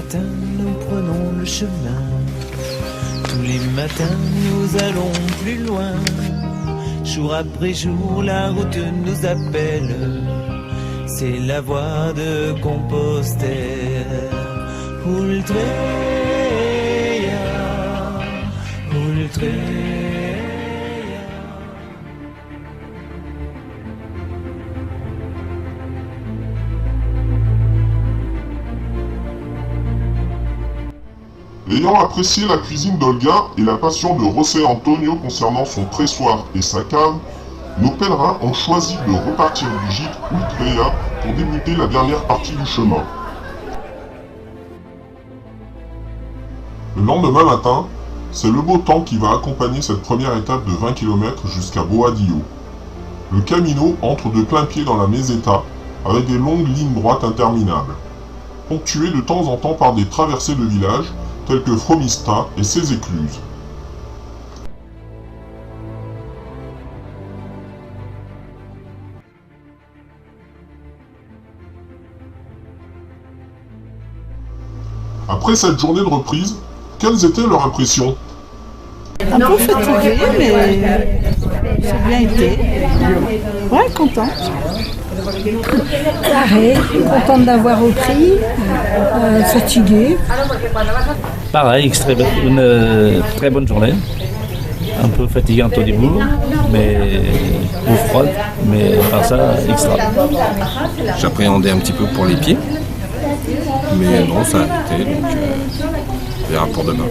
matins, nous prenons le chemin. Tous les matins, nous allons plus loin. Jour après jour, la route nous appelle. C'est la voie de Compostelle. Ultreya, Ultreya. Ayant apprécié la cuisine d'Olga et la passion de José Antonio concernant son pressoir et sa cave, nos pèlerins ont choisi de repartir du gîte Ultreya pour débuter la dernière partie du chemin. Le lendemain matin, c'est le beau temps qui va accompagner cette première étape de 20 km jusqu'à Boadillo. Le Camino entre de plein pied dans la Meseta, avec des longues lignes droites interminables, ponctuées de temps en temps par des traversées de villages, tels que Fromista et ses écluses. Après cette journée de reprise, quelles étaient leurs impressions? Un peu fatiguée, mais ça a bien été. Ouais, contente. Pareil, contente d'avoir repris, fatiguée. Pareil, une très bonne journée. Un peu fatigante au début, mais ou froide, mais par ça, extra. J'appréhendais un petit peu pour les pieds, mais non, ça a été, donc on verra pour demain.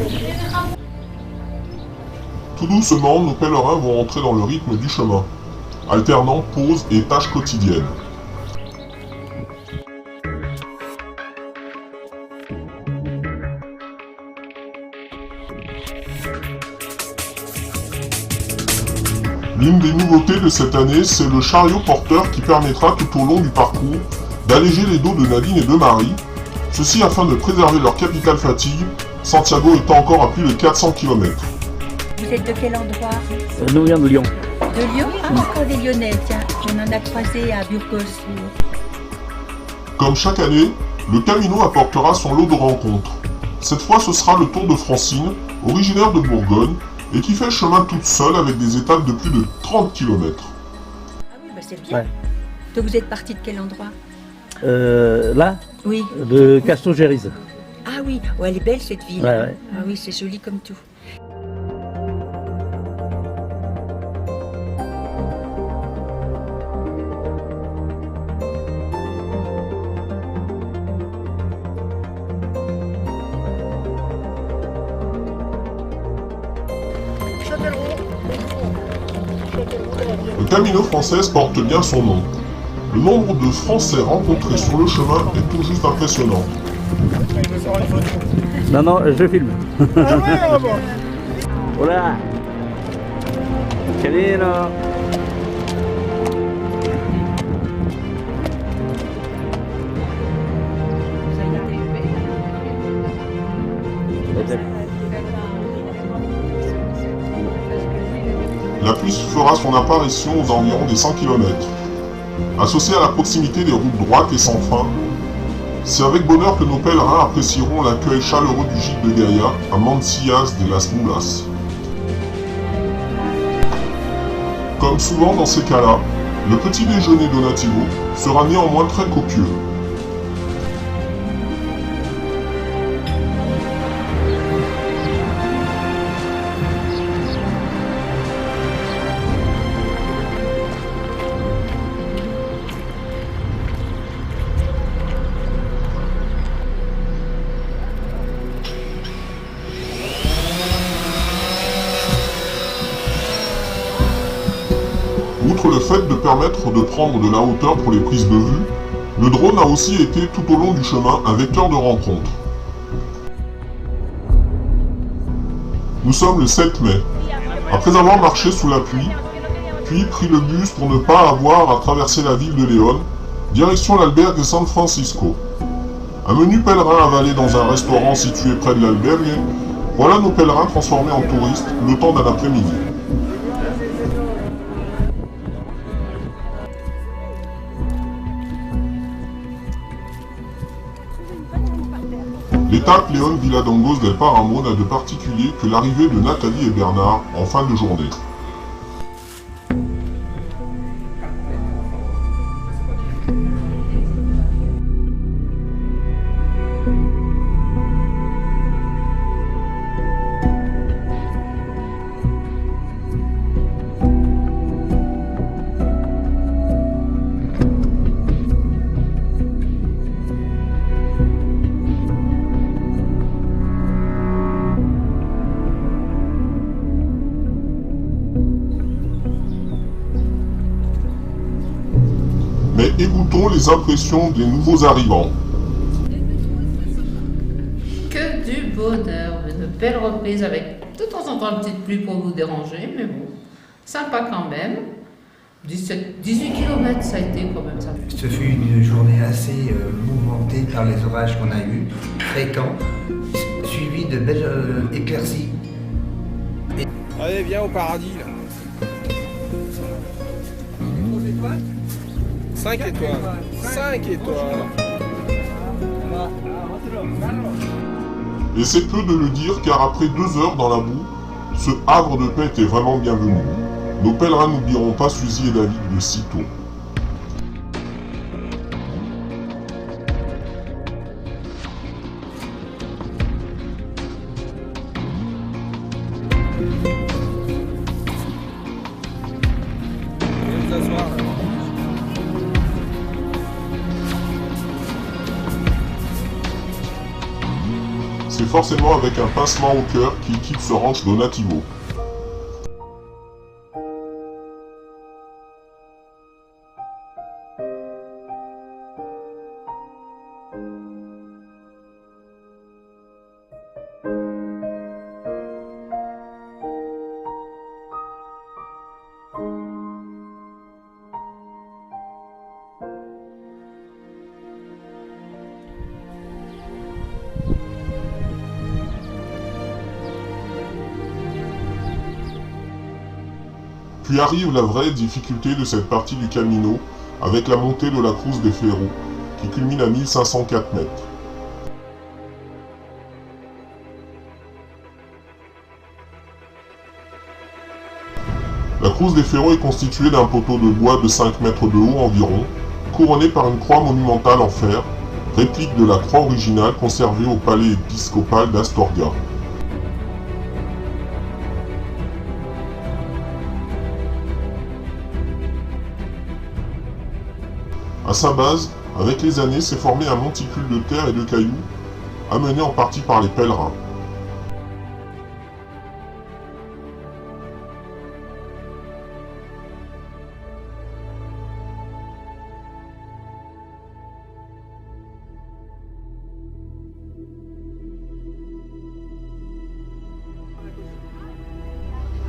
Tout doucement, nos pèlerins vont entrer dans le rythme du chemin, alternant pauses et tâches quotidiennes. L'une des nouveautés de cette année, c'est le chariot porteur qui permettra tout au long du parcours d'alléger les dos de Nadine et de Marie, ceci afin de préserver leur capitale fatigue, Santiago étant encore à plus de 400 km. Vous êtes de quel endroit? Nous venons de Lyon. De Lyon? Ah, encore des Lyonnais, tiens. On en a croisé à Burgos. Comme chaque année, le Camino apportera son lot de rencontres. Cette fois, ce sera le tour de Francine, originaire de Bourgogne, et qui fait le chemin toute seule avec des étapes de plus de 30 km. Ah oui, bah c'est bien. Ouais. Donc vous êtes parti de quel endroit? Là, Oui. de Castro-Gérise. Ah oui, ouais, elle est belle cette ville. Ouais, ouais. Ah oui, c'est joli comme tout. Le Camino français porte bien son nom. Le nombre de Français rencontrés sur le chemin est tout juste impressionnant. Non, je filme. Hola. Carino. La pluie fera son apparition aux environs des 100 km. Associée à la proximité des routes droites et sans fin, c'est avec bonheur que nos pèlerins apprécieront l'accueil chaleureux du gîte de Gaïa à Mancillas de las Mulas. Comme souvent dans ces cas-là, le petit déjeuner donativo sera néanmoins très copieux. Outre le fait de permettre de prendre de la hauteur pour les prises de vue, le drone a aussi été tout au long du chemin un vecteur de rencontre. Nous sommes le 7 mai. Après avoir marché sous la pluie, puis pris le bus pour ne pas avoir à traverser la ville de Léon, direction l'albergue de San Francisco. Un menu pèlerin avalé dans un restaurant situé près de l'albergue, voilà nos pèlerins transformés en touristes le temps d'un après-midi. L'étape Léon Villadongos del Páramo n'a de particulier que l'arrivée de Nathalie et Bernard en fin de journée. Mais écoutons les impressions des nouveaux arrivants. Que du bonheur, une belle reprise avec de temps en temps une petite pluie pour nous déranger, mais bon, sympa quand même. 18 km ça a été quand même ça. Ce fut une journée assez mouvementée par les orages qu'on a eus, fréquents, suivis de belles éclaircies. Allez, viens au paradis là. 5 étoiles. 5 étoiles. Et c'est peu de le dire car après 2 heures dans la boue, ce havre de paix était vraiment bienvenu. Nos pèlerins n'oublieront pas Suzy et David de sitôt. Viens vous asseoir là. C'est forcément avec un pincement au cœur qu'il quitte ce ranch Donativo. Puis arrive la vraie difficulté de cette partie du Camino, avec la montée de la Cruz de Ferro, qui culmine à 1504 mètres. La Cruz de Ferro est constituée d'un poteau de bois de 5 mètres de haut environ, couronné par une croix monumentale en fer, réplique de la croix originale conservée au palais épiscopal d'Astorga. À sa base, avec les années, s'est formé un monticule de terre et de cailloux, amené en partie par les pèlerins.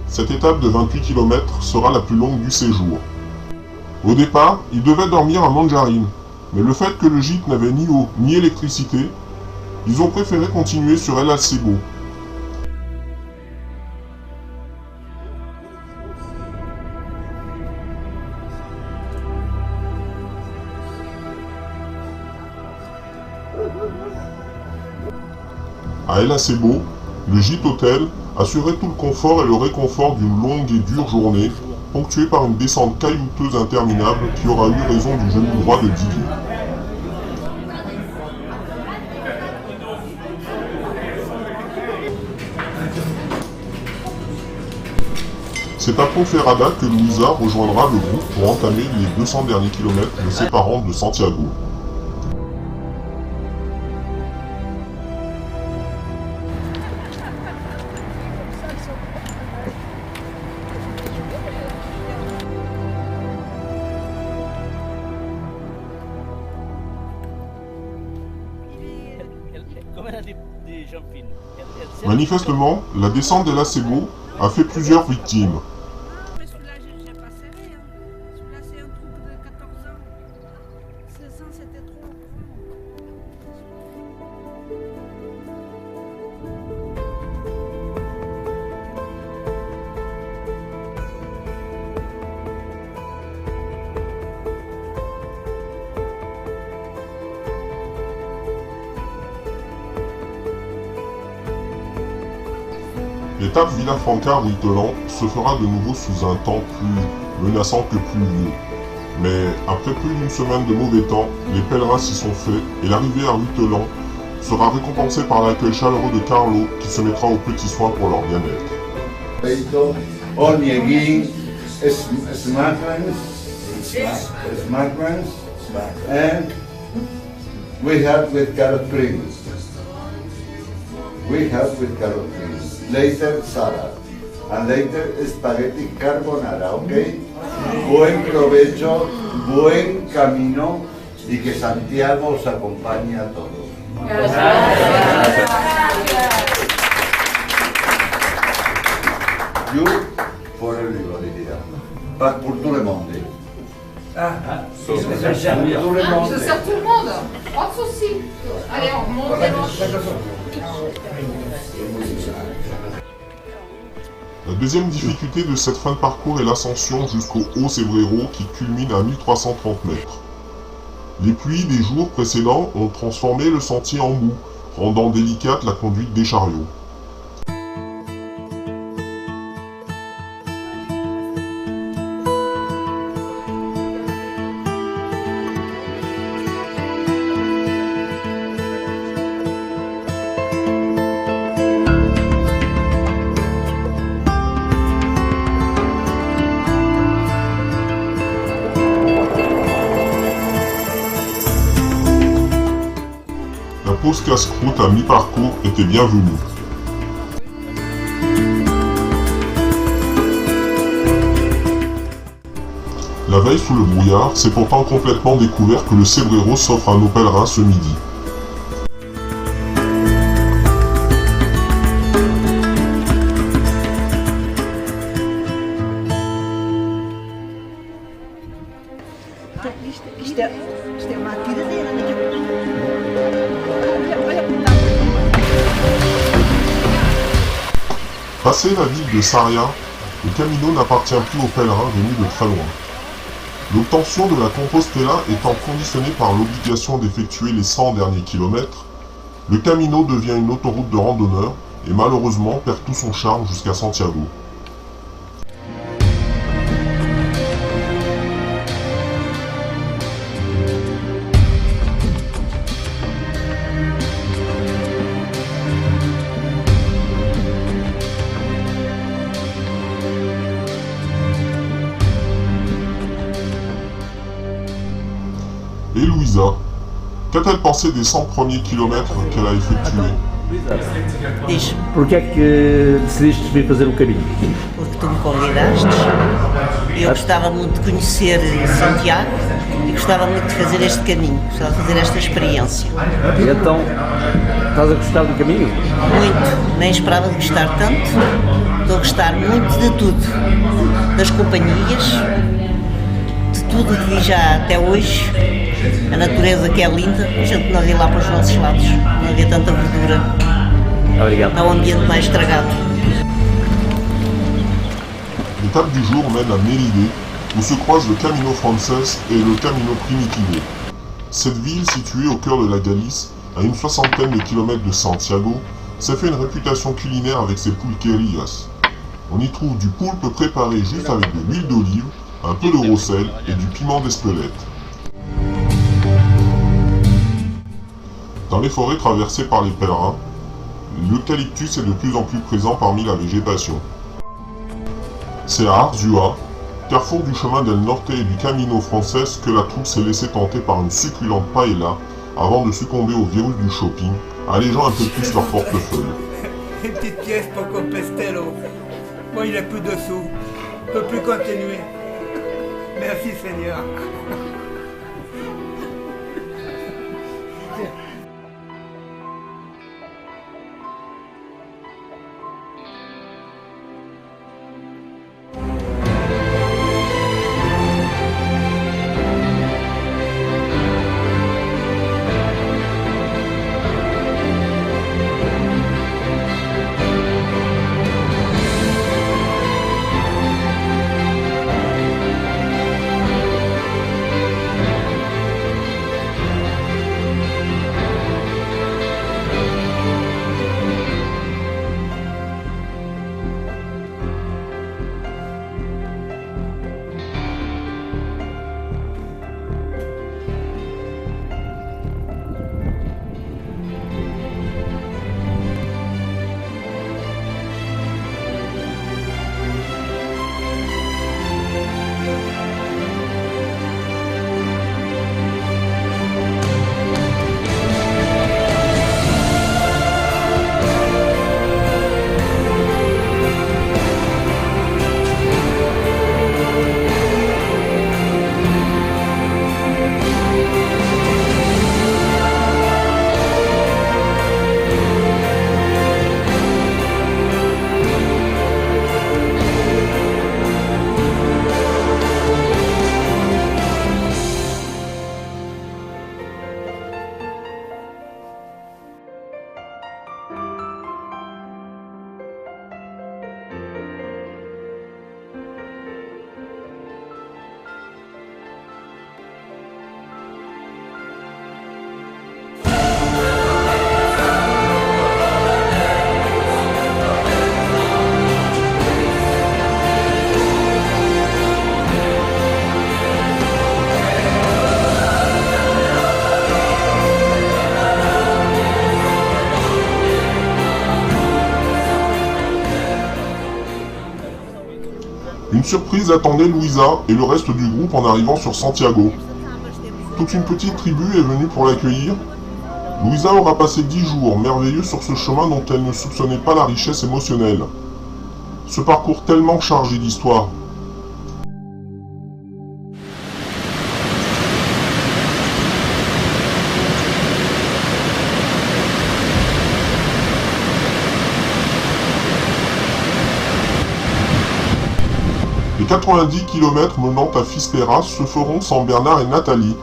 Cette étape de 28 km sera la plus longue du séjour. Au départ, ils devaient dormir à Manjarine, mais le fait que le gîte n'avait ni eau ni électricité, ils ont préféré continuer sur El Alcebo. À El Acebo, le gîte hôtel assurait tout le confort et le réconfort d'une longue et dure journée, ponctuée par une descente caillouteuse interminable qui aura eu raison du genou droit de Didier. C'est à Ponferrada que Luisa rejoindra le groupe pour entamer les 200 derniers kilomètres le séparant de Santiago. Manifestement, la descente d'El Acebo a fait plusieurs victimes. Celui-là, j'ai pas serré. Celui-là, c'est un truc de 14 ans. 16 ans, c'était trop. L'étape Villafranca-Ruitelan se fera de nouveau sous un temps plus menaçant que pluvieux. Mais après plus d'une semaine de mauvais temps, les pèlerins s'y sont faits et l'arrivée à Ruitelan sera récompensée par l'accueil chaleureux de Carlo qui se mettra aux petits soins pour leur bien-être. Olniegin, Smartmans, and we have with carrot prints. Later salad, and later spaghetti carbonara, okay? Buen provecho, buen camino y que Santiago os acompañe a todos. You for everybody here. Pas pour tout le monde. Ça sert tout le monde. Entre aussi. Allez, on remonte les manches. La deuxième difficulté de cette fin de parcours est l'ascension jusqu'au Haut Cebreiro qui culmine à 1330 mètres. Les pluies des jours précédents ont transformé le sentier en boue, rendant délicate la conduite des chariots. La pause casse-croûte à mi-parcours était bienvenue. La veille sous le brouillard, c'est pourtant complètement découvert que le Cebreiro s'offre à nos pèlerins ce midi. Passé la ville de Sarria, le Camino n'appartient plus aux pèlerins venus de très loin. L'obtention de la Compostela étant conditionnée par l'obligation d'effectuer les 100 derniers kilomètres, le Camino devient une autoroute de randonneurs et malheureusement perd tout son charme jusqu'à Santiago. Et Louisa, qu'a-t-elle pensé des 100 premiers kilomètres qu'elle a effectués? Diz, Porquê é que decidiste vir fazer o caminho? porque tu me convidaste. Eu gostava muito de conhecer Santiago e gostava muito de fazer este caminho, gostava de fazer esta experiência. E então, estás a gostar do caminho? Muito, nem esperava de gostar tanto. Estou a gostar muito de tudo, das companhias, de tudo que vi já até hoje. A natureza que é linda, a gente não vê lá para os nossos lados, não havia tanta verdura. Obrigado. Está um ambiente mais estragado. L'étape du jour mène à Mérida, où se croisent le Camino Frances et le Camino Primitivo. Cette ville, située au cœur de la Galice, à une 60aine de kilomètres de Santiago, s'est fait une réputation culinaire avec ses pulquerías. On y trouve du poulpe préparé juste avec de l'huile d'olive, un peu de roselle et du piment d'Espelette. Dans les forêts traversées par les pèlerins, l'eucalyptus est de plus en plus présent parmi la végétation. C'est à Arzua, carrefour du chemin del Norte et du Camino Frances, que la troupe s'est laissée tenter par une succulente paella avant de succomber au virus du shopping, allégeant un peu plus leur portefeuille. Une petite pièce pour Compestello. Moi, il n'a plus de sous. Je ne peux plus continuer. Merci Seigneur. Une surprise attendait Louisa et le reste du groupe en arrivant sur Santiago. Toute une petite tribu est venue pour l'accueillir. Louisa aura passé 10 jours merveilleux sur ce chemin dont elle ne soupçonnait pas la richesse émotionnelle. Ce parcours tellement chargé d'histoire. Les 90 km menant à Fisterra se feront sans Bernard et Nathalie,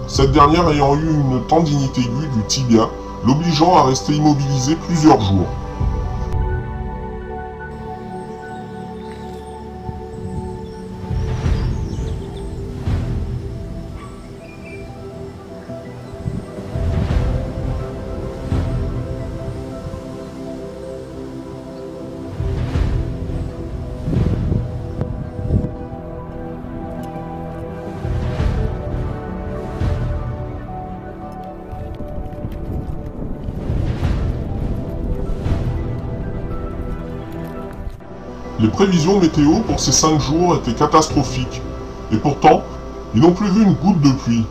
cette dernière ayant eu une tendinite aiguë du tibia, l'obligeant à rester immobilisée plusieurs jours. Les prévisions météo pour ces 5 jours étaient catastrophiques, et pourtant, ils n'ont plus vu une goutte de pluie.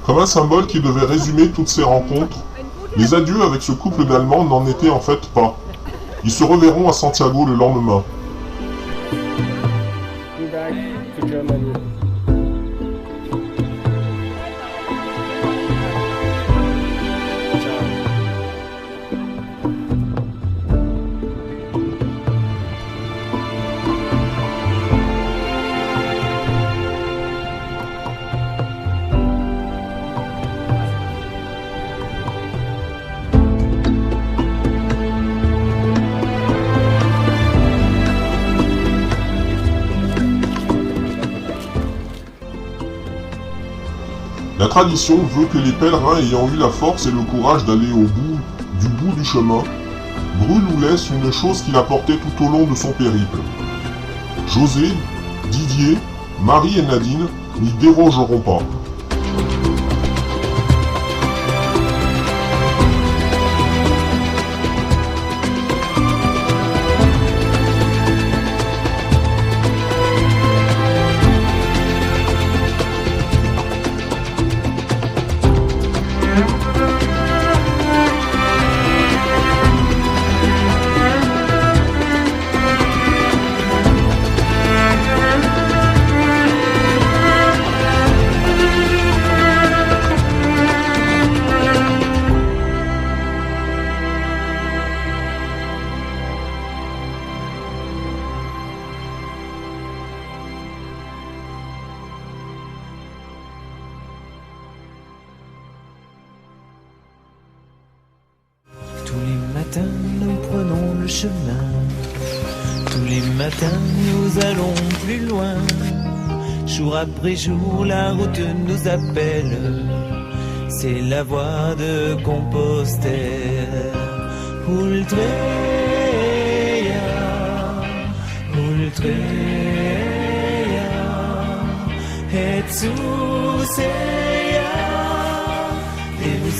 Comme un symbole qui devait résumer toutes ces rencontres, les adieux avec ce couple d'Allemands n'en étaient en fait pas. Ils se reverront à Santiago le lendemain. La tradition veut que les pèlerins ayant eu la force et le courage d'aller au bout du chemin brûlent ou laissent une chose qu'il a portée tout au long de son périple. José, Didier, Marie et Nadine n'y dérogeront pas. Tous les matins, nous prenons le chemin. Tous les matins, nous allons plus loin. Jour après jour, la route nous appelle. C'est la voie de Compostelle. Ultreia, Ultreia, et Suseia, et